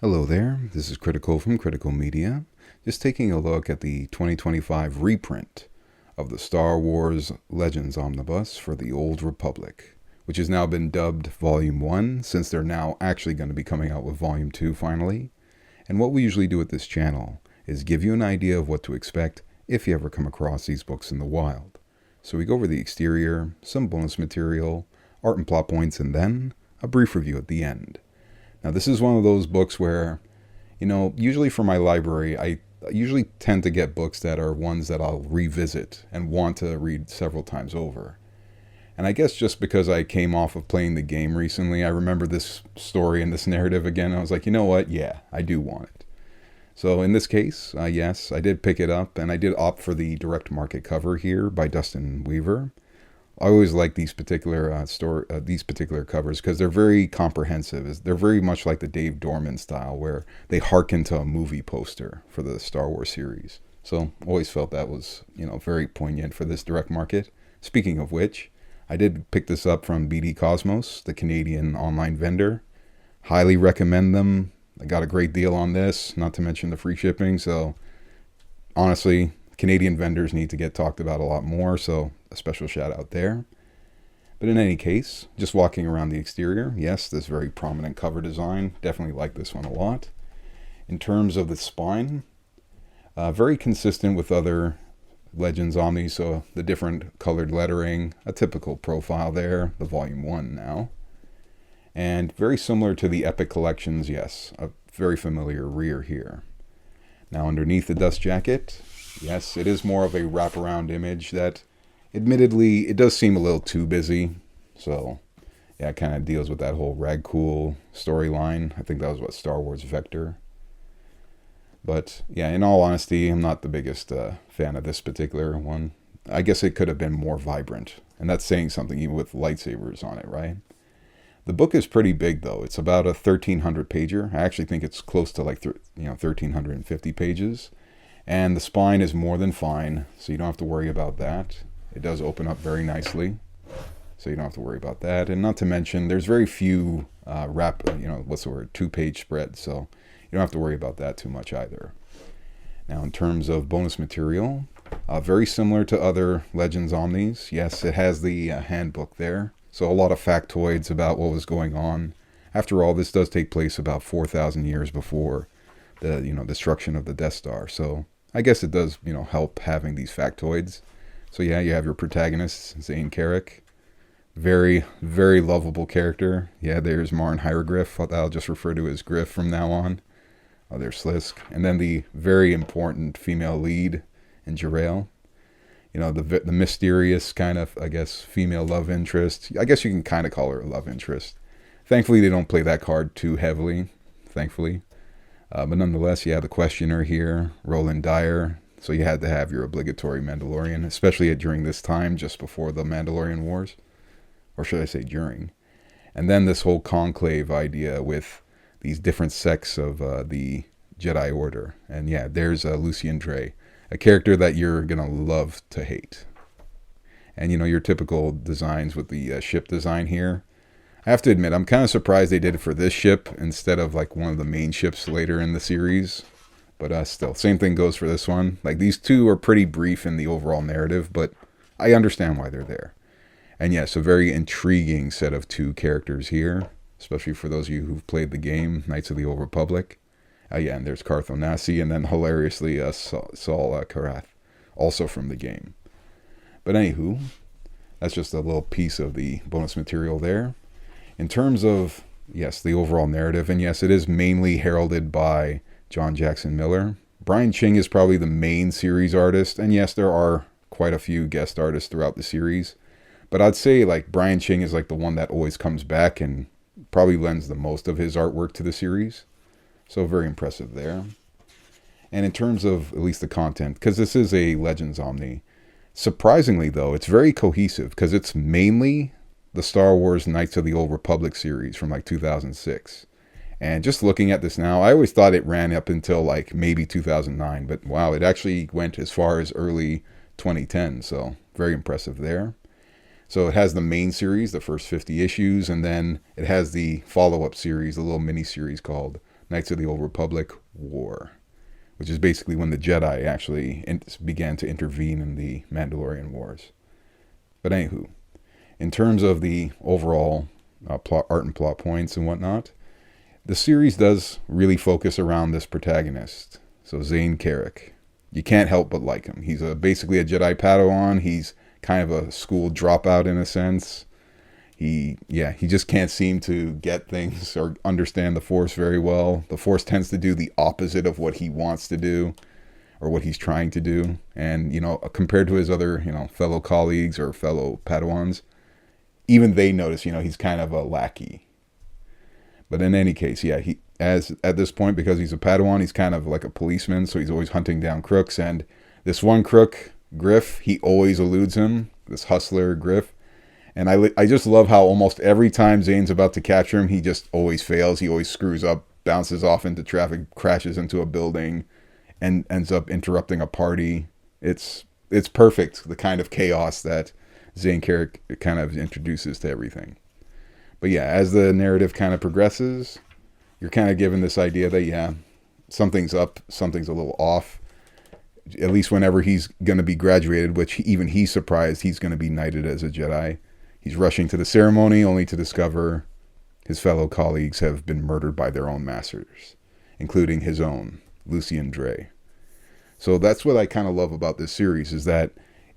Hello there, this is Cridical from Cridical Media, just taking a look at the 2025 reprint of the Star Wars Legends Omnibus for the Old Republic, which has now been dubbed Volume 1, since they're now actually going to be coming out with Volume 2 finally. And what we usually do at this channel is give you an idea of what to expect if you ever come across these books in the wild. So we go over the exterior, some bonus material, art and plot points, and then a brief review at the end. Now, this is one of those books where, usually for my library, I usually tend to get books that are ones that I'll revisit and want to read several times over. And I guess just because I came off of playing the game recently, I remember this story and this narrative again. And I was like, you know what? Yeah, I do want it. So in this case, yes, I did pick it up, and I did opt for the direct market cover here by Dustin Weaver. I always like these particular these particular covers because they're very comprehensive. They're very much like the Dave Dorman style, where they harken to a movie poster for the Star Wars series. So always felt that was very poignant for this direct market. Speaking of which, I did pick this up from BD Cosmos, the Canadian online vendor. Highly recommend them. I got a great deal on this, not to mention the free shipping. So honestly, Canadian vendors need to get talked about a lot more, so a special shout out there. But in any case, just walking around the exterior, yes, this very prominent cover design. Definitely like this one a lot. In terms of the spine, very consistent with other Legends Omni, so the different colored lettering, a typical profile there, the Volume 1 now. And very similar to the Epic Collections, yes, a very familiar rear here. Now underneath the dust jacket, yes, it is more of a wraparound image that, admittedly, it does seem a little too busy. So, yeah, it kind of deals with that whole Ragcool storyline. I think that was what Star Wars Vector. But, yeah, in all honesty, I'm not the biggest fan of this particular one. I guess it could have been more vibrant. And that's saying something, even with lightsabers on it, right? The book is pretty big, though. It's about a 1,300 pager. I actually think it's close to 1,350 pages. And the spine is more than fine, so you don't have to worry about that. It does open up very nicely, so you don't have to worry about that. And not to mention, there's very few two-page spreads, so you don't have to worry about that too much either. Now, in terms of bonus material, very similar to other Legends Omnis. Yes, it has the handbook there, so a lot of factoids about what was going on. After all, this does take place about 4,000 years before the destruction of the Death Star, so I guess it does help having these factoids. So yeah, you have your protagonist, Zane Carrick. Very, very lovable character. Yeah, there's Marn Hieroglyph. I'll just refer to as Griff from now on. Oh, there's Slisk. And then the very important female lead in Jerael. The mysterious kind of, I guess, female love interest. I guess you can kind of call her a love interest. Thankfully, they don't play that card too heavily. Thankfully. But nonetheless, yeah, the questioner here, Roland Dyer. So you had to have your obligatory Mandalorian, especially during this time, just before the Mandalorian Wars. Or should I say during. And then this whole conclave idea with these different sects of the Jedi Order. And yeah, there's Lucien Dre, a character that you're going to love to hate. And your typical designs with the ship design here. I have to admit, I'm kind of surprised they did it for this ship instead of like one of the main ships later in the series. But still, same thing goes for this one. Like, these two are pretty brief in the overall narrative, but I understand why they're there. And yes, a very intriguing set of two characters here, especially for those of you who've played the game, Knights of the Old Republic. Yeah, and there's Carth Onasi, and then hilariously Saul Karath, also from the game. But anywho, that's just a little piece of the bonus material there. In terms of, yes, the overall narrative, and yes, it is mainly heralded by John Jackson Miller. Brian Ching is probably the main series artist, and yes, there are quite a few guest artists throughout the series. But I'd say like Brian Ching is like the one that always comes back and probably lends the most of his artwork to the series. So very impressive there. And in terms of at least the content, because this is a Legends Omni, surprisingly though, it's very cohesive because it's mainly the Star Wars Knights of the Old Republic series from like 2006. And just looking at this now, I always thought it ran up until like maybe 2009, but wow, it actually went as far as early 2010, so very impressive there. So it has the main series, the first 50 issues, and then it has the follow-up series, a little mini-series called Knights of the Old Republic War, which is basically when the Jedi actually began to intervene in the Mandalorian Wars. But anywho, in terms of the overall plot, art and plot points and whatnot, the series does really focus around this protagonist. So Zane Carrick. You can't help but like him. He's basically a Jedi Padawan. He's kind of a school dropout in a sense. He just can't seem to get things or understand the Force very well. The Force tends to do the opposite of what he wants to do or what he's trying to do. And, compared to his other, fellow colleagues or fellow Padawans, even they notice, he's kind of a lackey. But in any case, at this point, because he's a Padawan, he's kind of like a policeman, so he's always hunting down crooks. And this one crook, Griff, he always eludes him, this hustler, Griff. And I just love how almost every time Zane's about to capture him, he just always fails. He always screws up, bounces off into traffic, crashes into a building, and ends up interrupting a party. It's perfect, the kind of chaos that Zane Carrick kind of introduces to everything. But yeah, as the narrative kind of progresses, you're kind of given this idea that, something's up, something's a little off. At least whenever he's going to be graduated, which even he's surprised he's going to be knighted as a Jedi. He's rushing to the ceremony only to discover his fellow colleagues have been murdered by their own masters, including his own, Lucien Dre. So that's what I kind of love about this series, is that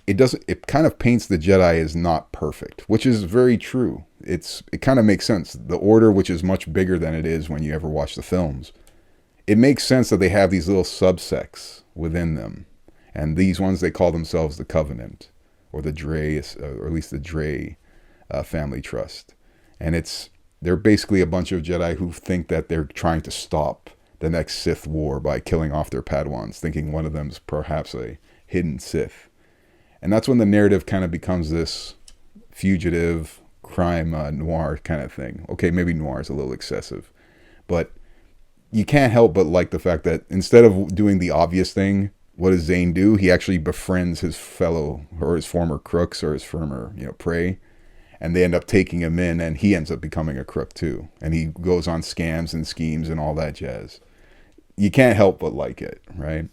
it kind of paints the Jedi as not perfect, which is very true. It kind of makes sense. The Order, which is much bigger than it is when you ever watch the films, it makes sense that they have these little subsects within them. And these ones, they call themselves the Covenant, or the Dre, or at least the Dre family trust. And they're basically a bunch of Jedi who think that they're trying to stop the next Sith war by killing off their Padawans, thinking one of them's perhaps a hidden Sith. And that's when the narrative kind of becomes this fugitive crime noir kind of thing. Okay, maybe noir is a little excessive, but you can't help but like the fact that instead of doing the obvious thing, what does Zane do? He actually befriends his fellow or his former crooks or his former prey, and they end up taking him in, and he ends up becoming a crook too, and he goes on scams and schemes and all that jazz. You can't help but like it, right?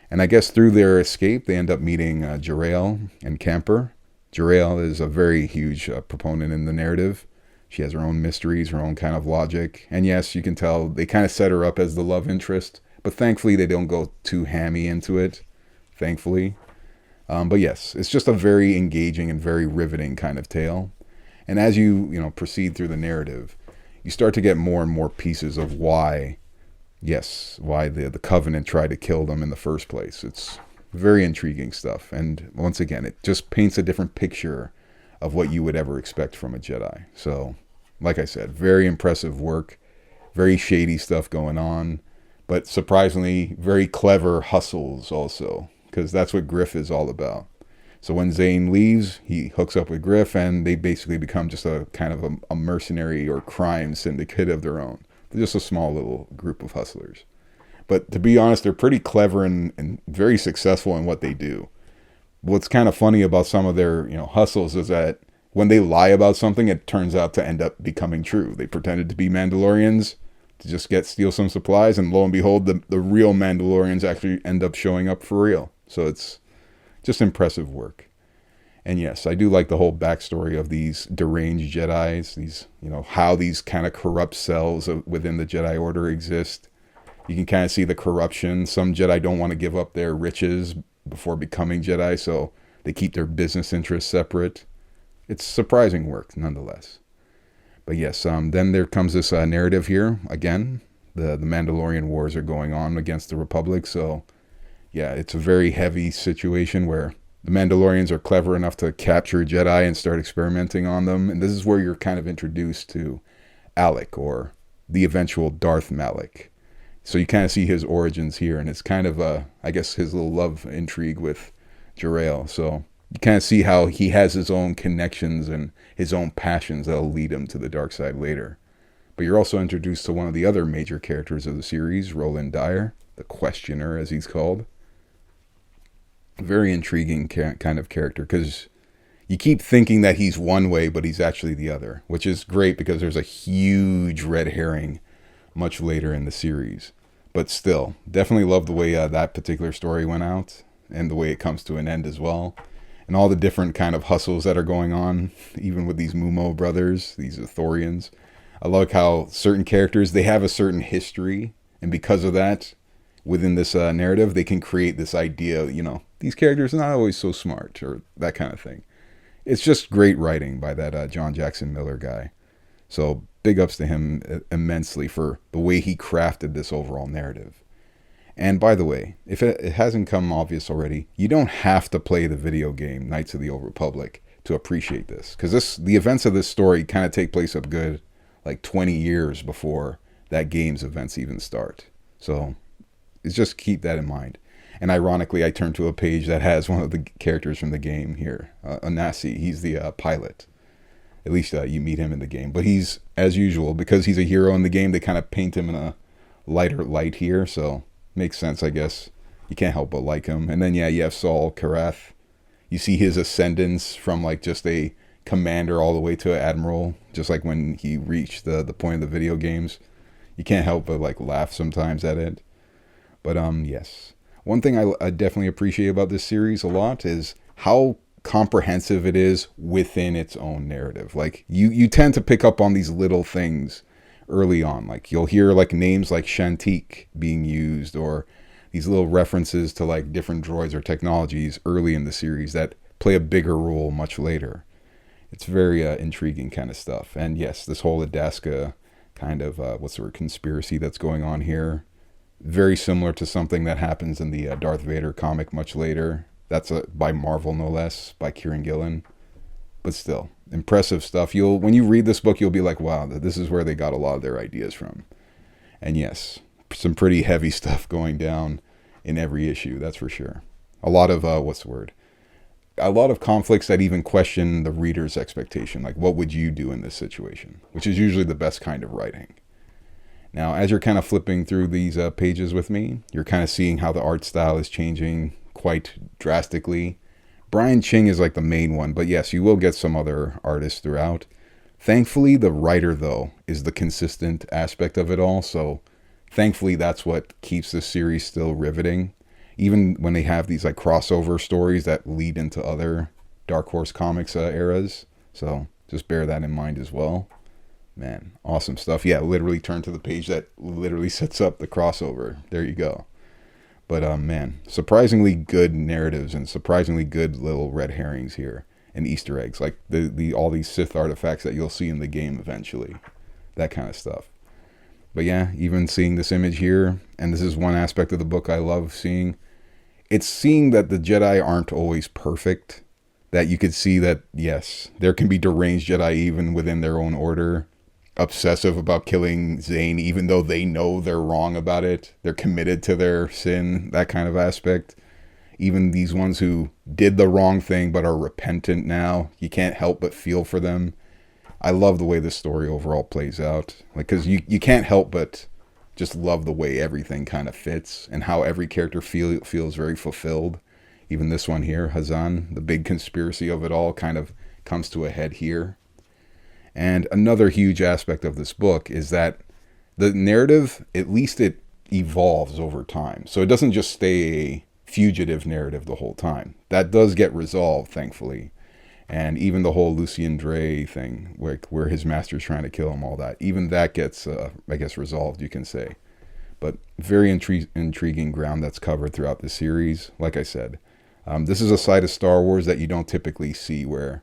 And I guess through their escape, they end up meeting Jerael and Camper. Jerael is a very huge proponent in the narrative. She has her own mysteries, her own kind of logic. And yes, you can tell they kind of set her up as the love interest. But thankfully, they don't go too hammy into it. Thankfully. But yes, it's just a very engaging and very riveting kind of tale. And as you proceed through the narrative, you start to get more and more pieces of why the Covenant tried to kill them in the first place. It's very intriguing stuff. And once again, it just paints a different picture of what you would ever expect from a Jedi. So, like I said, very impressive work, very shady stuff going on, but surprisingly, very clever hustles also, because that's what Griff is all about. So when Zane leaves, he hooks up with Griff, and they basically become just a kind of a mercenary or crime syndicate of their own. They're just a small little group of hustlers. But to be honest, they're pretty clever and very successful in what they do. What's kind of funny about some of their hustles is that when they lie about something, it turns out to end up becoming true. They pretended to be Mandalorians to just steal some supplies, and lo and behold, the real Mandalorians actually end up showing up for real. So it's just impressive work. And yes, I do like the whole backstory of these deranged Jedis, these, how these kind of corrupt cells within the Jedi Order exist. You can kind of see the corruption. Some Jedi don't want to give up their riches before becoming Jedi, so they keep their business interests separate. It's surprising work, nonetheless. But yes, then there comes this narrative here. Again, the Mandalorian wars are going on against the Republic, so yeah, it's a very heavy situation where the Mandalorians are clever enough to capture Jedi and start experimenting on them. And this is where you're kind of introduced to Alec, or the eventual Darth Malak. So you kind of see his origins here, and it's kind of, I guess, his little love intrigue with Jerael. So you kind of see how he has his own connections and his own passions that'll lead him to the dark side later. But you're also introduced to one of the other major characters of the series, Roland Dyer, the Questioner, as he's called. Very intriguing kind of character, because you keep thinking that he's one way, but he's actually the other, which is great because there's a huge red herring much later in the series. But still, definitely love the way that particular story went out and the way it comes to an end as well. And all the different kind of hustles that are going on, even with these Mumo brothers, these Ithorians. I like how certain characters, they have a certain history. And because of that, within this narrative, they can create this idea, these characters are not always so smart or that kind of thing. It's just great writing by that John Jackson Miller guy. So big ups to him immensely for the way he crafted this overall narrative. And by the way, if it hasn't come obvious already, you don't have to play the video game Knights of the Old Republic to appreciate this. Because the events of this story kind of take place up good like 20 years before that game's events even start. So it's just keep that in mind. And ironically, I turned to a page that has one of the characters from the game here, Onasi. He's the pilot. At least you meet him in the game. But he's, as usual, because he's a hero in the game, they kind of paint him in a lighter light here. So makes sense, I guess. You can't help but like him. And then, yeah, you have Saul Karath. You see his ascendance from like just a commander all the way to an admiral. Just like when he reached the point of the video games. You can't help but like laugh sometimes at it. But yes. One thing I definitely appreciate about this series a lot is how comprehensive it is within its own narrative. Like you tend to pick up on these little things early on. Like you'll hear like names like Shantique being used, or these little references to like different droids or technologies early in the series that play a bigger role much later. It's very intriguing kind of stuff. And yes, this whole Adaska kind of conspiracy that's going on here, very similar to something that happens in the Darth Vader comic much later. That's by Marvel, no less, by Kieran Gillen. But still, impressive stuff. When you read this book, you'll be like, wow, this is where they got a lot of their ideas from. And yes, some pretty heavy stuff going down in every issue, that's for sure. A lot of, a lot of conflicts that even question the reader's expectation. Like, what would you do in this situation? Which is usually the best kind of writing. Now, as you're kind of flipping through these pages with me, you're kind of seeing how the art style is changing quite drastically. Brian Ching is like the main one, but yes, you will get some other artists throughout. Thankfully, the writer, though, is the consistent aspect of it all, so thankfully that's what keeps this series still riveting. Even when they have these like crossover stories that lead into other Dark Horse Comics eras. So just bear that in mind as well. Man, awesome stuff. Yeah, literally turn to the page that literally sets up the crossover. There you go. But man, surprisingly good narratives and surprisingly good little red herrings here and Easter eggs, like all these Sith artifacts that you'll see in the game eventually. That kind of stuff. But yeah, even seeing this image here, and this is one aspect of the book I love seeing. It's seeing that the Jedi aren't always perfect. That you could see that, yes, there can be deranged Jedi even within their own order. Obsessive about killing Zane, even though they know they're wrong about it. They're committed to their sin, that kind of aspect. Even these ones who did the wrong thing but are repentant now, you can't help but feel for them. I love the way this story overall plays out. Like, because you can't help but just love the way everything kind of fits and how every character feels very fulfilled. Even this one here, Hazan, the big conspiracy of it all kind of comes to a head here. And another huge aspect of this book is that the narrative, at least it evolves over time. So it doesn't just stay a fugitive narrative the whole time. That does get resolved, thankfully. And even the whole Lucien Dre thing, where his master's trying to kill him, all that, even that gets, resolved, you can say. But very intriguing ground that's covered throughout the series. Like I said, this is a side of Star Wars that you don't typically see where,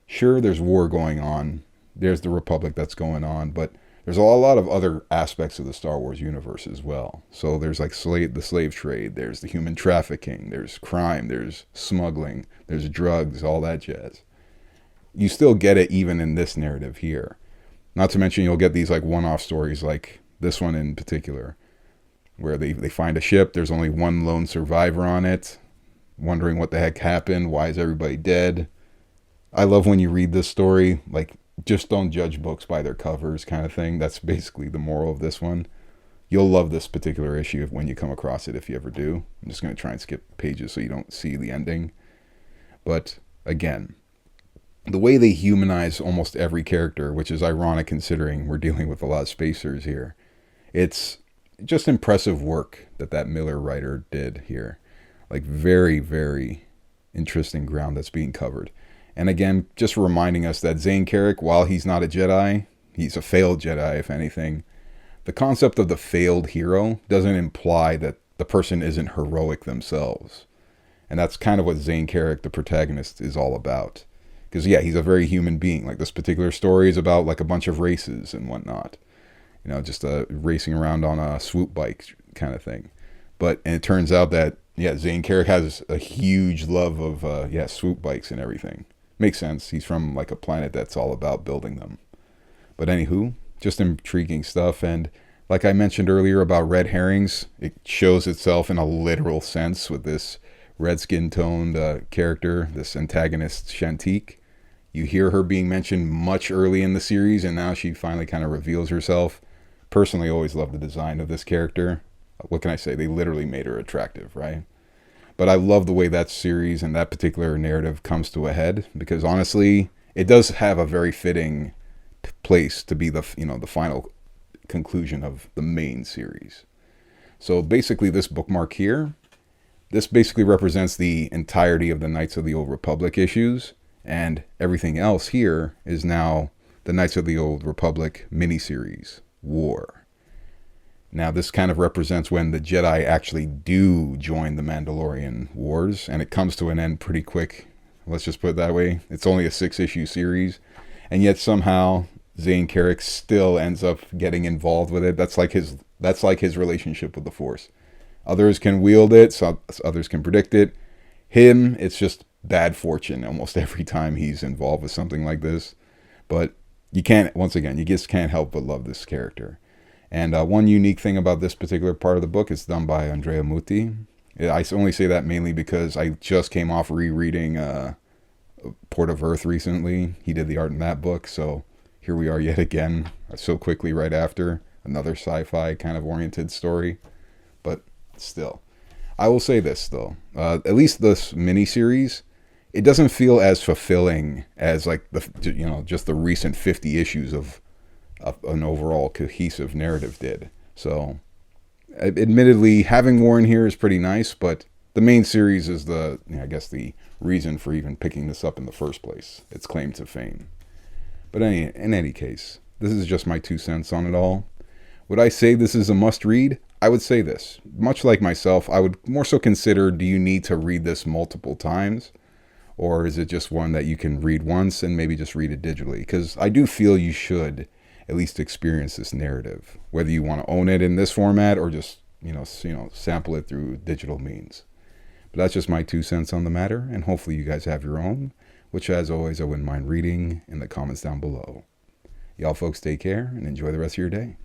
sure, there's war going on. There's the Republic that's going on, but there's a lot of other aspects of the Star Wars universe as well. So there's like the slave trade, there's the human trafficking, there's crime, there's smuggling, there's drugs, all that jazz. You still get it even in this narrative here. Not to mention you'll get these like one-off stories like this one in particular, where they find a ship, there's only one lone survivor on it, wondering what the heck happened, why is everybody dead? I love when you read this story, like, just don't judge books by their covers kind of thing. That's basically the moral of this one. You'll love this particular issue when you come across it, if you ever do. I'm just going to try and skip pages so you don't see the ending. But again, the way they humanize almost every character, which is ironic considering we're dealing with a lot of spacers here, It's just impressive work that Miller writer did here. Like very, very interesting ground that's being covered. And again, just reminding us that Zane Carrick, while he's not a Jedi, he's a failed Jedi, if anything. The concept of the failed hero doesn't imply that the person isn't heroic themselves. And that's kind of what Zane Carrick, the protagonist, is all about. Because, yeah, he's a very human being. Like, this particular story is about, like, a bunch of races and whatnot. You know, just racing around on a swoop bike kind of thing. And it turns out that, yeah, Zane Carrick has a huge love of, swoop bikes and everything. Makes sense. He's from, like, a planet that's all about building them. But anywho, just intriguing stuff. And like I mentioned earlier about red herrings, it shows itself in a literal sense with this red skin toned character, this antagonist Shantique. You hear her being mentioned much early in the series, and now she finally kind of reveals herself. Personally, always loved the design of this character. What can I say? They literally made her attractive, right? But I love the way that series and that particular narrative comes to a head, because honestly, it does have a very fitting place to be the final conclusion of the main series. So basically, this bookmark here, this basically represents the entirety of the Knights of the Old Republic issues, and everything else here is now the Knights of the Old Republic miniseries, War. Now, this kind of represents when the Jedi actually do join the Mandalorian Wars, and it comes to an end pretty quick. Let's just put it that way. It's only a 6-issue series, and yet somehow Zane Carrick still ends up getting involved with it. That's like his relationship with the Force. Others can wield it, so others can predict it. Him, it's just bad fortune almost every time he's involved with something like this. But you just can't help but love this character. And one unique thing about this particular part of the book is done by Andrea Mutti. I only say that mainly because I just came off rereading Port of Earth recently. He did the art in that book, so here we are yet again, so quickly right after, another sci-fi kind of oriented story. But still, I will say this though, at least this miniseries, it doesn't feel as fulfilling as like just the recent 50 issues of an overall cohesive narrative did. So admittedly, having Warren here is pretty nice, but the main series is the reason for even picking this up in the first place, its claim to fame. But in any case, this is just my 2 cents on it all. Would I say this is a must-read? I would say this. Much like myself, I would more so consider, do you need to read this multiple times? Or is it just one that you can read once and maybe just read it digitally? Because I do feel you should at least experience this narrative, whether you want to own it in this format or just sample it through digital means. But that's just my 2 cents on the matter, and hopefully you guys have your own, which as always I wouldn't mind reading in the comments down below. Y'all folks take care and enjoy the rest of your day.